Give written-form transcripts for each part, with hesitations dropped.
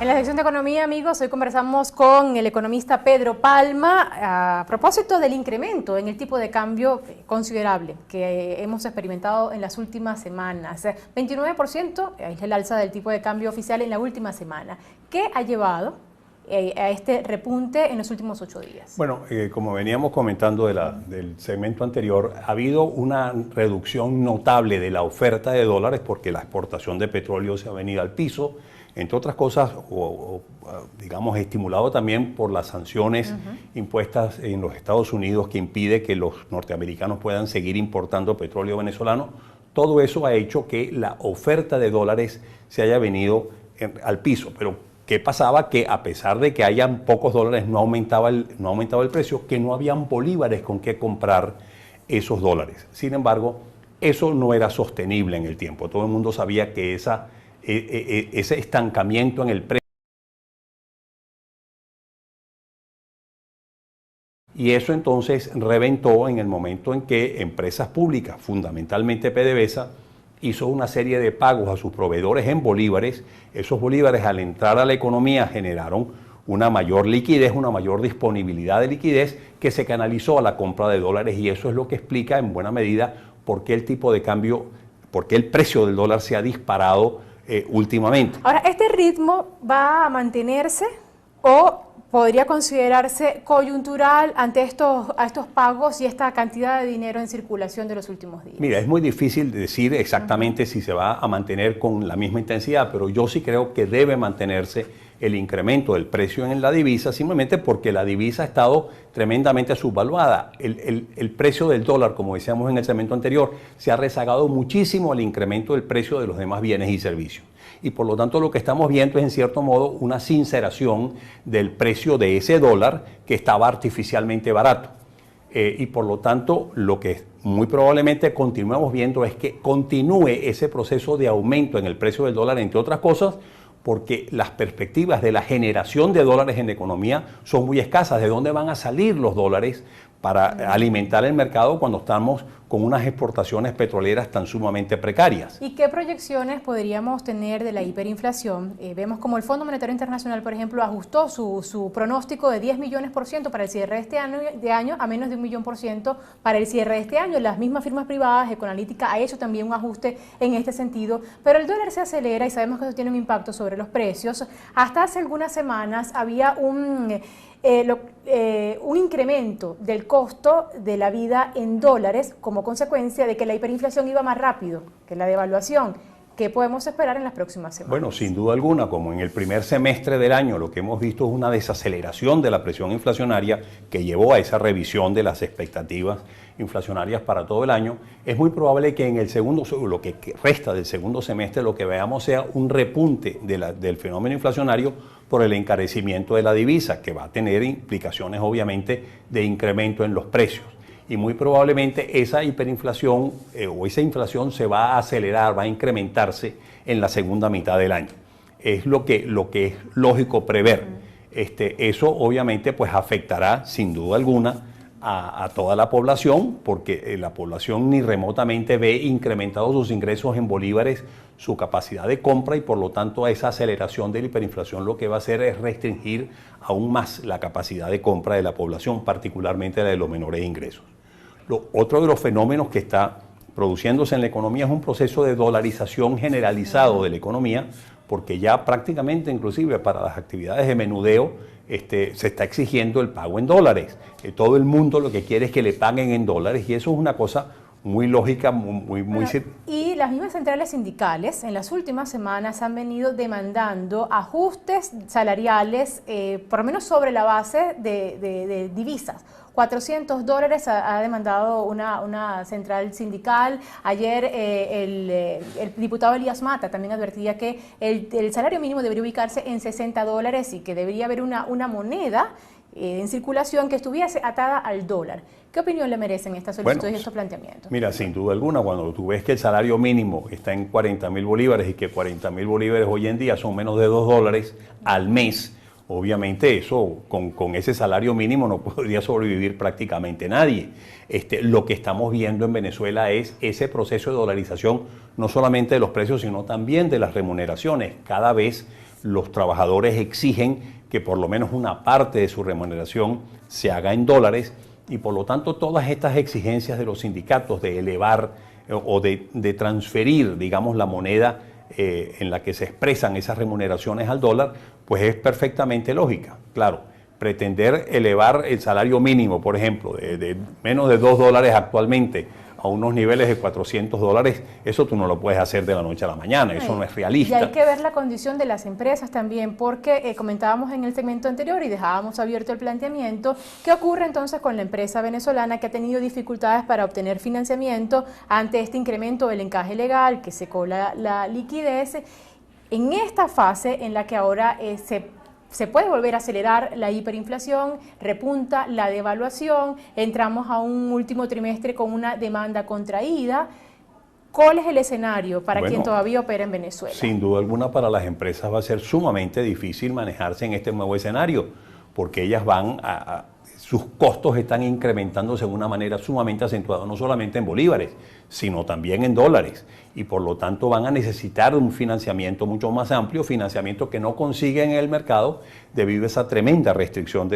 En la sección de economía, amigos, hoy conversamos con el economista Pedro Palma a propósito del incremento en el tipo de cambio considerable que hemos experimentado en las últimas semanas. 29% es el alza del tipo de cambio oficial en la última semana. ¿Qué ha llevado a este repunte en los últimos 8 días? Bueno, como veníamos comentando del segmento anterior, ha habido una reducción notable de la oferta de dólares porque la exportación de petróleo se ha venido al piso, entre otras cosas, digamos, estimulado también por las sanciones impuestas en los Estados Unidos que impide que los norteamericanos puedan seguir importando petróleo venezolano. Todo eso ha hecho que la oferta de dólares se haya venido al piso, pero ¿qué pasaba? Que a pesar de que hayan pocos dólares, no aumentaba el precio, que no habían bolívares con qué comprar esos dólares. Sin embargo, eso no era sostenible en el tiempo. Todo el mundo sabía que ese estancamiento en el precio y eso entonces reventó en el momento en que empresas públicas, fundamentalmente PDVSA, hizo una serie de pagos a sus proveedores en bolívares. Esos bolívares, al entrar a la economía, generaron una mayor liquidez, una mayor disponibilidad de liquidez que se canalizó a la compra de dólares, y eso es lo que explica en buena medida por qué el tipo de cambio, por qué el precio del dólar se ha disparado últimamente. Ahora, ¿este ritmo va a mantenerse o podría considerarse coyuntural ante estos pagos y esta cantidad de dinero en circulación de los últimos días? Mira, es muy difícil decir exactamente si se va a mantener con la misma intensidad, pero yo sí creo que debe mantenerse el incremento del precio en la divisa, simplemente porque la divisa ha estado tremendamente subvaluada. El precio del dólar, como decíamos en el segmento anterior, se ha rezagado muchísimo al incremento del precio de los demás bienes y servicios. Y por lo tanto lo que estamos viendo es en cierto modo una sinceración del precio de ese dólar que estaba artificialmente barato. Y por lo tanto lo que muy probablemente continuemos viendo es que continúe ese proceso de aumento en el precio del dólar, entre otras cosas, porque las perspectivas de la generación de dólares en la economía son muy escasas. ¿De dónde van a salir los dólares para alimentar el mercado cuando estamos con unas exportaciones petroleras tan sumamente precarias? ¿Y qué proyecciones podríamos tener de la hiperinflación? Vemos como el Fondo Monetario Internacional, por ejemplo, ajustó su pronóstico de 10 millones por ciento para el cierre de año a menos de 1 millón por ciento para el cierre de este año. Las mismas firmas privadas, Ecoanalítica, ha hecho también un ajuste en este sentido, pero el dólar se acelera y sabemos que eso tiene un impacto sobre los precios. Hasta hace algunas semanas había un incremento del costo de la vida en dólares como consecuencia de que la hiperinflación iba más rápido que la devaluación. ¿Qué podemos esperar en las próximas semanas? Bueno, sin duda alguna, como en el primer semestre del año lo que hemos visto es una desaceleración de la presión inflacionaria que llevó a esa revisión de las expectativas inflacionarias para todo el año, es muy probable que en lo que resta del segundo semestre lo que veamos sea un repunte del fenómeno inflacionario por el encarecimiento de la divisa, que va a tener implicaciones obviamente de incremento en los precios. Y muy probablemente esa hiperinflación o esa inflación se va a acelerar, va a incrementarse en la segunda mitad del año. Es lo que es lógico prever. Eso obviamente pues afectará sin duda alguna a toda la población, porque la población ni remotamente ve incrementados sus ingresos en bolívares, su capacidad de compra, y por lo tanto esa aceleración de la hiperinflación lo que va a hacer es restringir aún más la capacidad de compra de la población, particularmente la de los menores ingresos. Otro de los fenómenos que está produciéndose en la economía es un proceso de dolarización generalizado de la economía, porque ya prácticamente, inclusive para las actividades de menudeo, se está exigiendo el pago en dólares. Todo el mundo lo que quiere es que le paguen en dólares, y eso es una cosa muy lógica, muy... Y las mismas centrales sindicales en las últimas semanas han venido demandando ajustes salariales, por lo menos sobre la base de divisas. $400 ha demandado una central sindical. Ayer el diputado Elías Mata también advertía que el salario mínimo debería ubicarse en $60 y que debería haber una moneda en circulación que estuviese atada al dólar. ¿Qué opinión le merecen estas solicitudes y estos planteamientos? Mira, sin duda alguna, cuando tú ves que el salario mínimo está en 40.000 bolívares y que 40.000 bolívares hoy en día son menos de $2 al mes, obviamente eso, con ese salario mínimo no podría sobrevivir prácticamente nadie. Lo que estamos viendo en Venezuela es ese proceso de dolarización, no solamente de los precios, sino también de las remuneraciones. Cada vez los trabajadores exigen que por lo menos una parte de su remuneración se haga en dólares y por lo tanto todas estas exigencias de los sindicatos de elevar o de transferir, digamos, la moneda en la que se expresan esas remuneraciones al dólar, pues es perfectamente lógica. Claro, pretender elevar el salario mínimo, por ejemplo, de menos de $2 actualmente a unos niveles de $400, eso tú no lo puedes hacer de la noche a la mañana, eso no es realista. Y hay que ver la condición de las empresas también, porque comentábamos en el segmento anterior y dejábamos abierto el planteamiento, ¿qué ocurre entonces con la empresa venezolana que ha tenido dificultades para obtener financiamiento ante este incremento del encaje legal, que secó la liquidez, en esta fase en la que ahora se puede volver a acelerar la hiperinflación, repunta la devaluación, entramos a un último trimestre con una demanda contraída? ¿Cuál es el escenario para quien todavía opera en Venezuela? Sin duda alguna para las empresas va a ser sumamente difícil manejarse en este nuevo escenario, porque ellas sus costos están incrementándose de una manera sumamente acentuada, no solamente en bolívares, sino también en dólares. Y por lo tanto van a necesitar un financiamiento mucho más amplio, financiamiento que no consiguen en el mercado debido a esa tremenda restricción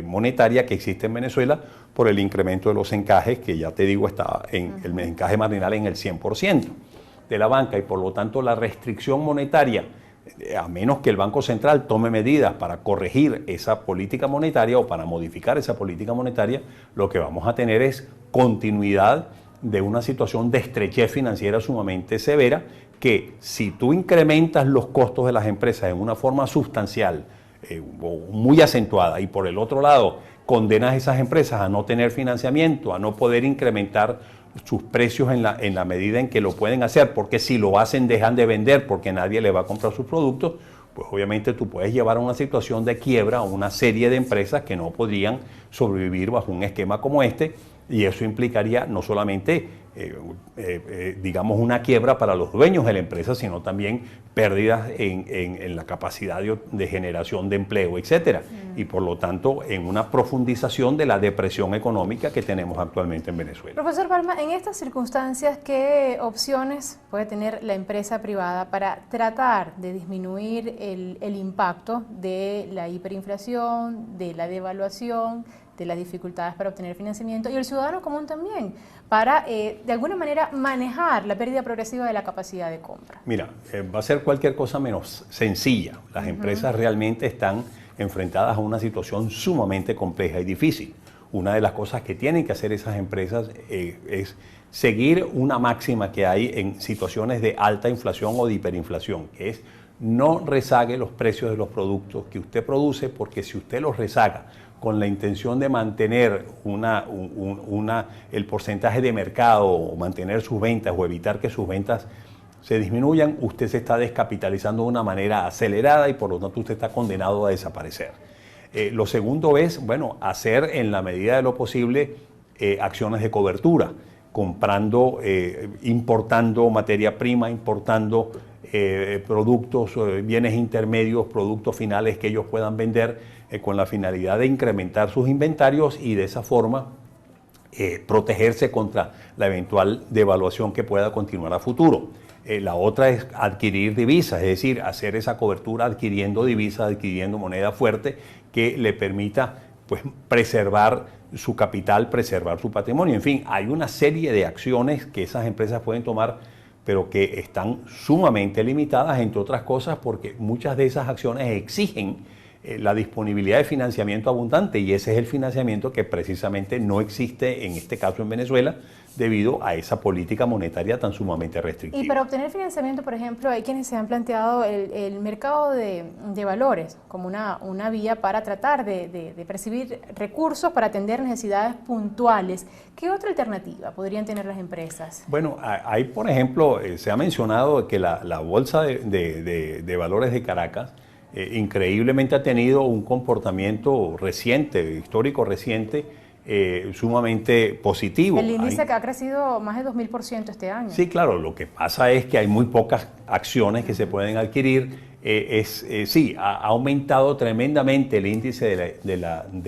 monetaria que existe en Venezuela por el incremento de los encajes, que ya te digo está en el encaje marginal en el 100% de la banca, y por lo tanto la restricción monetaria, a menos que el Banco Central tome medidas para corregir esa política monetaria o para modificar esa política monetaria, lo que vamos a tener es continuidad de una situación de estrechez financiera sumamente severa, que si tú incrementas los costos de las empresas en una forma sustancial o muy acentuada, y por el otro lado condenas a esas empresas a no tener financiamiento, a no poder incrementar sus precios en la medida en que lo pueden hacer, porque si lo hacen dejan de vender porque nadie le va a comprar sus productos, pues obviamente tú puedes llevar a una situación de quiebra a una serie de empresas que no podrían sobrevivir bajo un esquema como este, y eso implicaría no solamente digamos una quiebra para los dueños de la empresa, sino también pérdidas en la capacidad de generación de empleo, etcétera, y por lo tanto en una profundización de la depresión económica que tenemos actualmente en Venezuela. Profesor Palma, en estas circunstancias, ¿qué opciones puede tener la empresa privada para tratar de disminuir el impacto de la hiperinflación, de la devaluación, de las dificultades para obtener financiamiento, y el ciudadano común también, para de alguna manera manejar la pérdida progresiva de la capacidad de compra? Mira, va a ser cualquier cosa menos sencilla. Las empresas realmente están enfrentadas a una situación sumamente compleja y difícil. Una de las cosas que tienen que hacer esas empresas es seguir una máxima que hay en situaciones de alta inflación o de hiperinflación, que es no rezague los precios de los productos que usted produce, porque si usted los rezaga con la intención de mantener el porcentaje de mercado o mantener sus ventas o evitar que sus ventas se disminuyan, usted se está descapitalizando de una manera acelerada y por lo tanto usted está condenado a desaparecer. Lo segundo es, bueno, hacer en la medida de lo posible acciones de cobertura, comprando, importando materia prima, importando productos, bienes intermedios, productos finales que ellos puedan vender con la finalidad de incrementar sus inventarios y de esa forma protegerse contra la eventual devaluación que pueda continuar a futuro. La otra es adquirir divisas, es decir, hacer esa cobertura adquiriendo divisas, adquiriendo moneda fuerte que le permita pues, preservar su capital, preservar su patrimonio. En fin, hay una serie de acciones que esas empresas pueden tomar, pero que están sumamente limitadas, entre otras cosas, porque muchas de esas acciones exigen la disponibilidad de financiamiento abundante, y ese es el financiamiento que precisamente no existe en este caso en Venezuela debido a esa política monetaria tan sumamente restrictiva. Y para obtener financiamiento, por ejemplo, hay quienes se han planteado el mercado de valores como una vía para tratar de percibir recursos para atender necesidades puntuales. ¿Qué otra alternativa podrían tener las empresas? Bueno, hay, por ejemplo, se ha mencionado que la Bolsa de Valores de Caracas increíblemente ha tenido un comportamiento reciente, histórico reciente, sumamente positivo. El índice que ha crecido más de 2000% este año. Sí, claro, lo que pasa es que hay muy pocas acciones que se pueden adquirir. Sí, ha aumentado tremendamente el índice de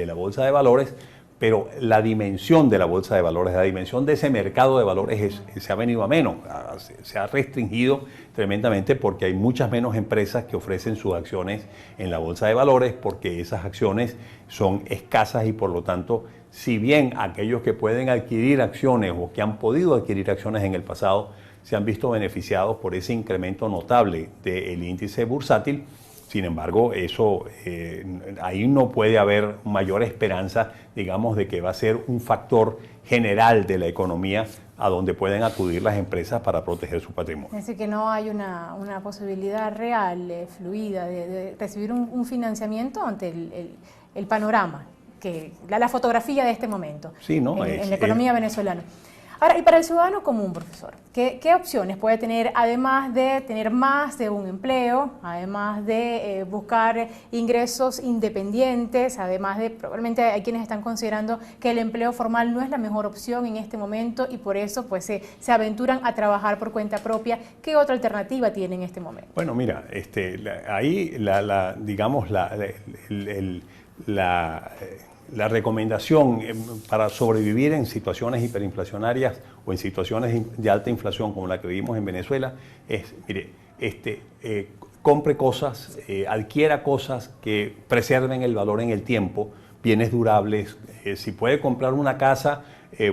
la Bolsa de Valores, pero la dimensión de la bolsa de valores, la dimensión de ese mercado de valores se ha venido a menos, se ha restringido tremendamente porque hay muchas menos empresas que ofrecen sus acciones en la bolsa de valores porque esas acciones son escasas y por lo tanto, si bien aquellos que pueden adquirir acciones o que han podido adquirir acciones en el pasado se han visto beneficiados por ese incremento notable del índice bursátil, sin embargo, ahí no puede haber mayor esperanza, digamos, de que va a ser un factor general de la economía a donde pueden acudir las empresas para proteger su patrimonio. Es decir, que no hay una posibilidad real, fluida, de recibir un financiamiento ante el panorama, la fotografía de este momento sí, ¿no? en la economía venezolana. Ahora, y para el ciudadano común, profesor, ¿qué opciones puede tener, además de tener más de un empleo, además de buscar ingresos independientes, además de, probablemente hay quienes están considerando que el empleo formal no es la mejor opción en este momento y por eso pues se aventuran a trabajar por cuenta propia? ¿Qué otra alternativa tiene en este momento? Bueno, mira, ahí digamos la recomendación para sobrevivir en situaciones hiperinflacionarias o en situaciones de alta inflación como la que vivimos en Venezuela es, mire, compre cosas, adquiera cosas que preserven el valor en el tiempo, bienes durables. Si puede comprar una casa,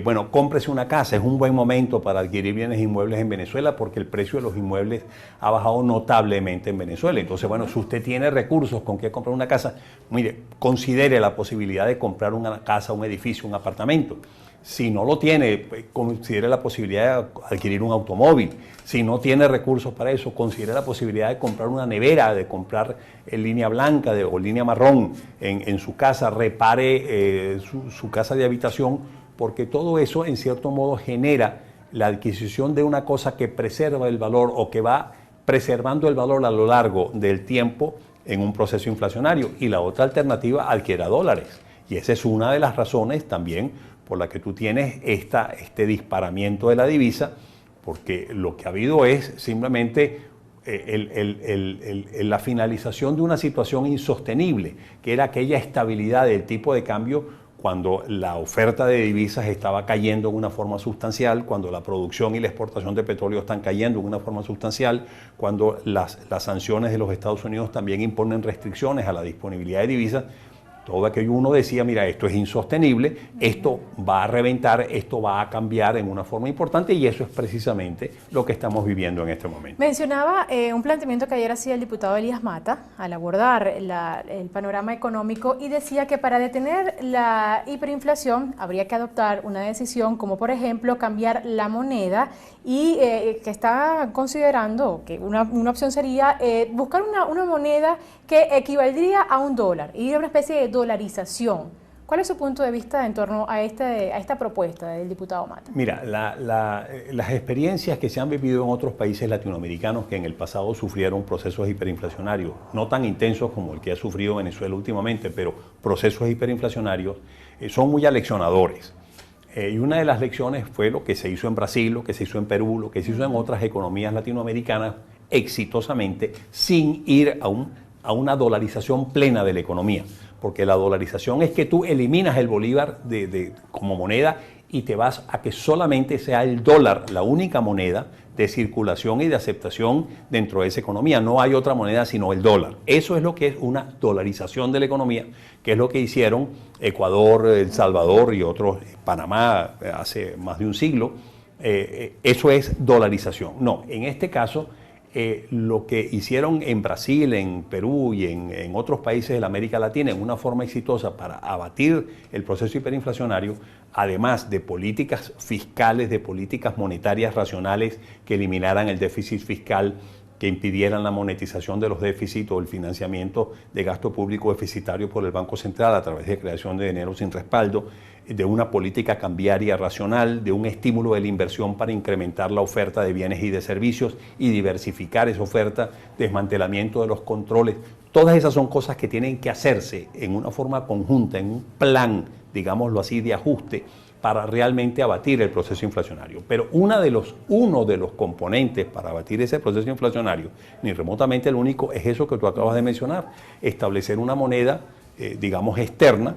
bueno, cómprese una casa. Es un buen momento para adquirir bienes inmuebles en Venezuela porque el precio de los inmuebles ha bajado notablemente en Venezuela. Entonces, bueno, si usted tiene recursos con que comprar una casa, mire, considere la posibilidad de comprar una casa, un edificio, un apartamento. Si no lo tiene, considere la posibilidad de adquirir un automóvil. Si no tiene recursos para eso, considere la posibilidad de comprar una nevera, de comprar línea blanca o línea marrón en su casa, repare su casa de habitación, porque todo eso en cierto modo genera la adquisición de una cosa que preserva el valor o que va preservando el valor a lo largo del tiempo en un proceso inflacionario. Y la otra alternativa, adquiera dólares. Y esa es una de las razones también por la que tú tienes este disparamiento de la divisa, porque lo que ha habido es simplemente la finalización de una situación insostenible, que era aquella estabilidad del tipo de cambio cuando la oferta de divisas estaba cayendo en una forma sustancial, cuando la producción y la exportación de petróleo están cayendo en una forma sustancial, cuando las sanciones de los Estados Unidos también imponen restricciones a la disponibilidad de divisas. Todo aquello uno decía, mira, esto es insostenible, esto va a reventar, esto va a cambiar en una forma importante y eso es precisamente lo que estamos viviendo en este momento. Mencionaba un planteamiento que ayer hacía el diputado Elías Mata al abordar el panorama económico y decía que para detener la hiperinflación habría que adoptar una decisión como por ejemplo cambiar la moneda y que está considerando que una opción sería buscar una moneda que equivaldría a $1 y una especie de dolarización. ¿Cuál es su punto de vista en torno a esta propuesta del diputado Mata? Mira, las experiencias que se han vivido en otros países latinoamericanos que en el pasado sufrieron procesos hiperinflacionarios, no tan intensos como el que ha sufrido Venezuela últimamente, pero procesos hiperinflacionarios, son muy aleccionadores. Y una de las lecciones fue lo que se hizo en Brasil, lo que se hizo en Perú, lo que se hizo en otras economías latinoamericanas exitosamente sin ir a una dolarización plena de la economía. Porque la dolarización es que tú eliminas el bolívar como moneda y te vas a que solamente sea el dólar la única moneda de circulación y de aceptación dentro de esa economía. No hay otra moneda sino el dólar. Eso es lo que es una dolarización de la economía, que es lo que hicieron Ecuador, El Salvador y otros, Panamá, hace más de un siglo. Eso es dolarización. No, en este caso, lo que hicieron en Brasil, en Perú y en otros países de la América Latina en una forma exitosa para abatir el proceso hiperinflacionario, además de políticas fiscales, de políticas monetarias racionales que eliminaran el déficit fiscal, que impidieran la monetización de los déficits o el financiamiento de gasto público deficitario por el Banco Central a través de creación de dinero sin respaldo, de una política cambiaria racional, de un estímulo de la inversión para incrementar la oferta de bienes y de servicios y diversificar esa oferta, desmantelamiento de los controles. Todas esas son cosas que tienen que hacerse en una forma conjunta, en un plan, digámoslo así, de ajuste para realmente abatir el proceso inflacionario. Pero uno de los componentes para abatir ese proceso inflacionario, ni remotamente el único, es eso que tú acabas de mencionar, establecer una moneda, digamos, externa,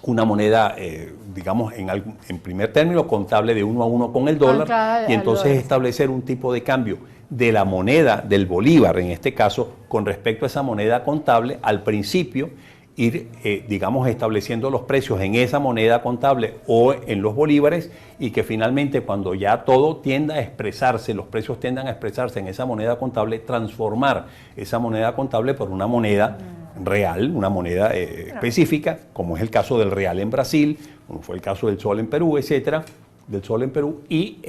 una moneda, digamos, en primer término, contable de 1 a 1 con el dólar, y entonces establecer un tipo de cambio de la moneda, del bolívar en este caso, con respecto a esa moneda contable, al principio ir, digamos, estableciendo los precios en esa moneda contable o en los bolívares, y que finalmente cuando ya todo tienda a expresarse, los precios tiendan a expresarse en esa moneda contable, transformar esa moneda contable por una moneda real, una moneda específica, como es el caso del real en Brasil, como fue el caso del sol en Perú, etcétera, del sol en Perú, y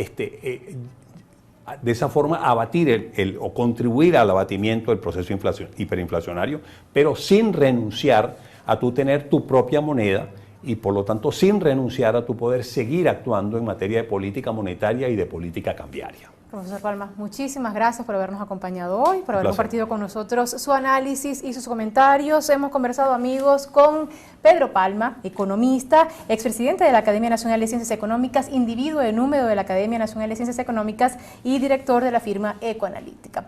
de esa forma abatir o contribuir al abatimiento del proceso hiperinflacionario, pero sin renunciar a tu tener tu propia moneda y por lo tanto sin renunciar a tu poder seguir actuando en materia de política monetaria y de política cambiaria. Profesor Palma, muchísimas gracias por habernos acompañado hoy, por haber compartido con nosotros su análisis y sus comentarios. Hemos conversado, amigos, con Pedro Palma, economista, expresidente de la Academia Nacional de Ciencias Económicas, individuo de número de la Academia Nacional de Ciencias Económicas y director de la firma Ecoanalítica.